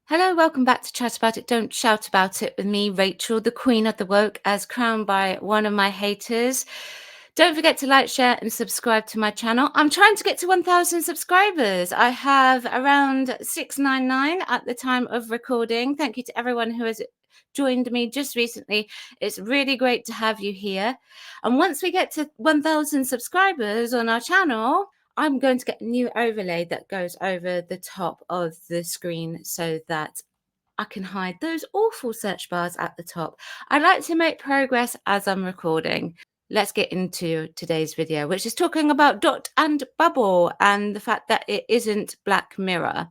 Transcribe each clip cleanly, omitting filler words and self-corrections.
Hello, welcome back to Chat About It, Don't Shout About It with me, Rachel, the Queen of the Woke, as crowned by one of my haters. Don't forget to like, share, and subscribe to my channel. I'm trying to get to 1,000 subscribers. I have around 699 at the time of recording. Thank you to everyone who has joined me just recently. It's really great to have you here. And once we get to 1,000 subscribers on our channel, I'm going to get a new overlay that goes over the top of the screen so that I can hide those awful search bars at the top. I like to make progress as I'm recording. Let's get into today's video, which is talking about Dot and Bubble and the fact that it isn't Black Mirror.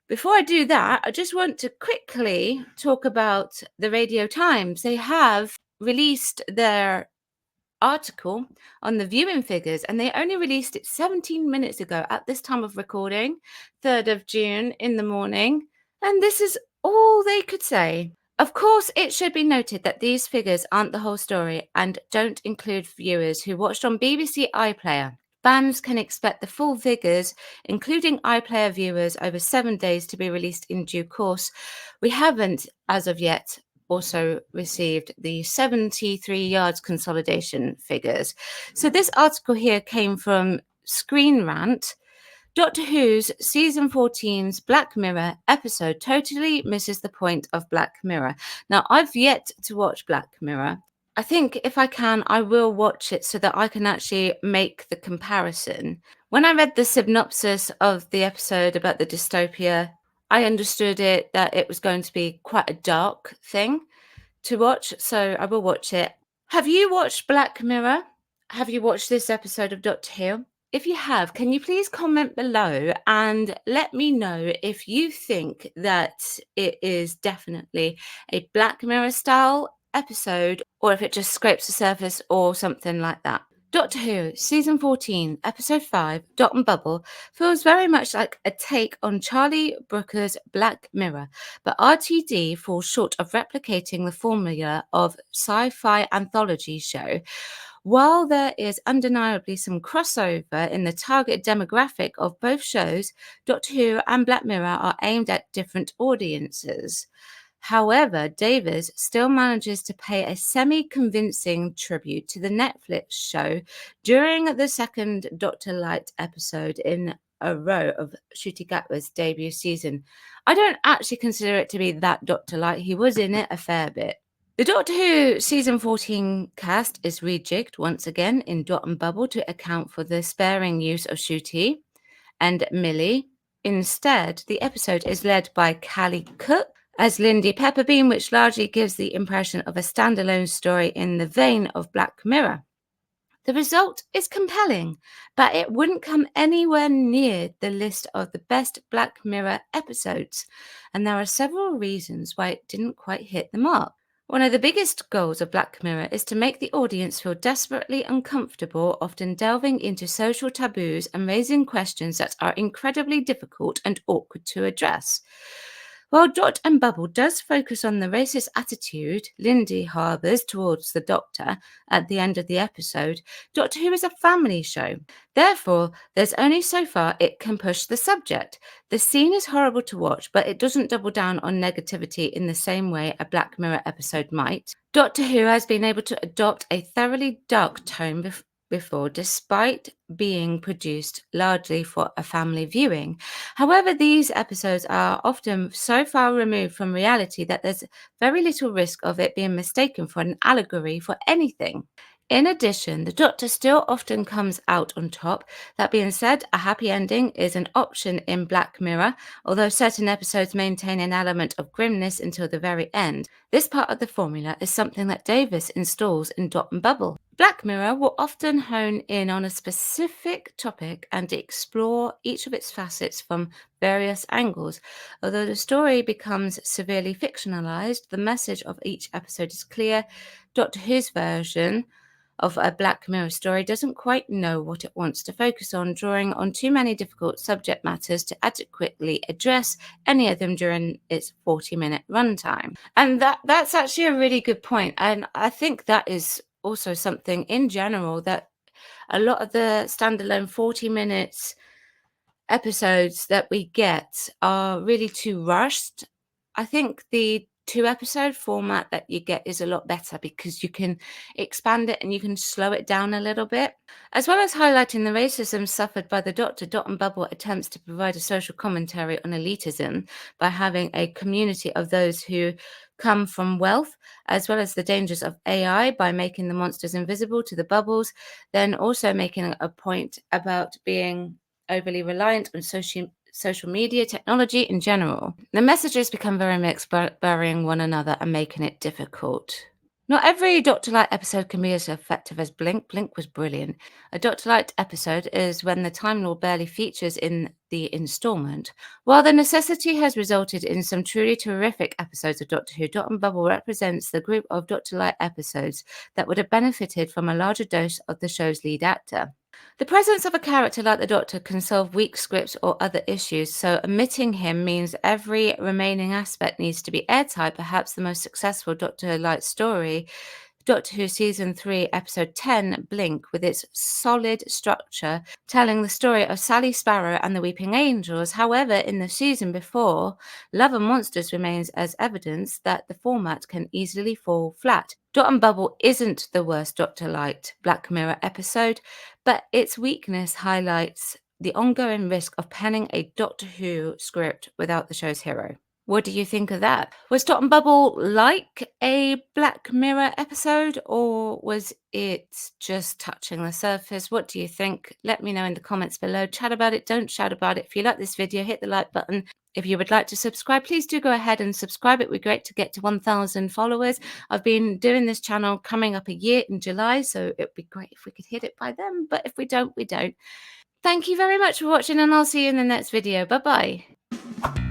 Before I do that, I just want to quickly talk about the Radio Times. They have released their article on the viewing figures, and they only released it 17 minutes ago at this time of recording, 3rd of June in the morning, and this is all they could say. Of course, it should be noted that these figures aren't the whole story and don't include viewers who watched on BBC iPlayer. Fans can expect the full figures, including iPlayer viewers, over 7 days to be released in due course. We haven't, as of yet, also received the 73 yards consolidation figures. So this article here came from Screen Rant. Doctor Who's season 14's Black Mirror episode totally misses the point of Black Mirror. Now, I've yet to watch Black Mirror. I think if I can, I will watch it so that I can actually make the comparison. When I read the synopsis of the episode about the dystopia, I understood it that it was going to be quite a dark thing to watch, so I will watch it. Have you watched Black Mirror? Have you watched this episode of Doctor Who? If you have, can you please comment below and let me know if you think that it is definitely a Black Mirror style episode or if it just scrapes the surface or something like that. Doctor Who, Season 14, Episode 5, Dot and Bubble, feels very much like a take on Charlie Brooker's Black Mirror, but RTD falls short of replicating the formula of sci-fi anthology show. While there is undeniably some crossover in the target demographic of both shows, Doctor Who and Black Mirror are aimed at different audiences. However, Davis still manages to pay a semi-convincing tribute to the Netflix show during the second Dr. Light episode in a row of Ncuti Gatwa's debut season. I don't actually consider it to be that Dr. Light. He was in it a fair bit. The Doctor Who Season 14 cast is rejigged once again in Dot and Bubble to account for the sparing use of Ncuti and Millie. Instead, the episode is led by Callie Cook as Lindy Pepperbean, which largely gives the impression of a standalone story in the vein of Black Mirror. The result is compelling, but it wouldn't come anywhere near the list of the best Black Mirror episodes, and there are several reasons why it didn't quite hit the mark. One of the biggest goals of Black Mirror is to make the audience feel desperately uncomfortable, often delving into social taboos and raising questions that are incredibly difficult and awkward to address. While Dot and Bubble does focus on the racist attitude Lindy harbours towards the Doctor at the end of the episode, Doctor Who is a family show. Therefore, there's only so far it can push the subject. The scene is horrible to watch, but it doesn't double down on negativity in the same way a Black Mirror episode might. Doctor Who has been able to adopt a thoroughly dark tone before, despite being produced largely for a family viewing. However, these episodes are often so far removed from reality that there's very little risk of it being mistaken for an allegory for anything. In addition, the Doctor still often comes out on top. That being said, a happy ending is an option in Black Mirror, although certain episodes maintain an element of grimness until the very end. This part of the formula is something that Davis installs in Dot and Bubble. Black Mirror will often hone in on a specific topic and explore each of its facets from various angles. Although the story becomes severely fictionalized, the message of each episode is clear. Doctor Who's version of a Black Mirror story doesn't quite know what it wants to focus on, drawing on too many difficult subject matters to adequately address any of them during its 40-minute runtime. And that's actually a really good point. And I think that is also something in general that a lot of the standalone 40 minutes episodes that we get are really too rushed. I think the 2-episode format that you get is a lot better because you can expand it and you can slow it down a little bit. As well as highlighting the racism suffered by the Doctor, Dot and Bubble attempts to provide a social commentary on elitism by having a community of those who come from wealth, as well as the dangers of AI by making the monsters invisible to the bubbles, then also making a point about being overly reliant on social media technology in general. The messages become very mixed, burying one another and making it difficult. Not every Dr. Light episode can be as effective as Blink. Blink was brilliant. A Dr. Light episode is when the Time Lord barely features in the installment. While the necessity has resulted in some truly terrific episodes of Doctor Who, Dot and Bubble represents the group of Dr. Light episodes that would have benefited from a larger dose of the show's lead actor. The presence of a character like the Doctor can solve weak scripts or other issues, so omitting him means every remaining aspect needs to be airtight. Perhaps the most successful Doctor Light story, Doctor Who Season 3, Episode 10, Blink, with its solid structure, telling the story of Sally Sparrow and the Weeping Angels. However, in the season before, Love and Monsters remains as evidence that the format can easily fall flat. Dot and Bubble isn't the worst Doctor Light Black Mirror episode, but its weakness highlights the ongoing risk of penning a Doctor Who script without the show's hero. What do you think of that? Was Dot and Bubble like a Black Mirror episode, or was it just touching the surface? What do you think? Let me know in the comments below. Chat about it, don't shout about it. If you like this video, hit the like button. If you would like to subscribe, please do go ahead and subscribe. It would be great to get to 1,000 followers. I've been doing this channel coming up a year in July, so it would be great if we could hit it by then. But if we don't, we don't. Thank you very much for watching, and I'll see you in the next video. Bye-bye.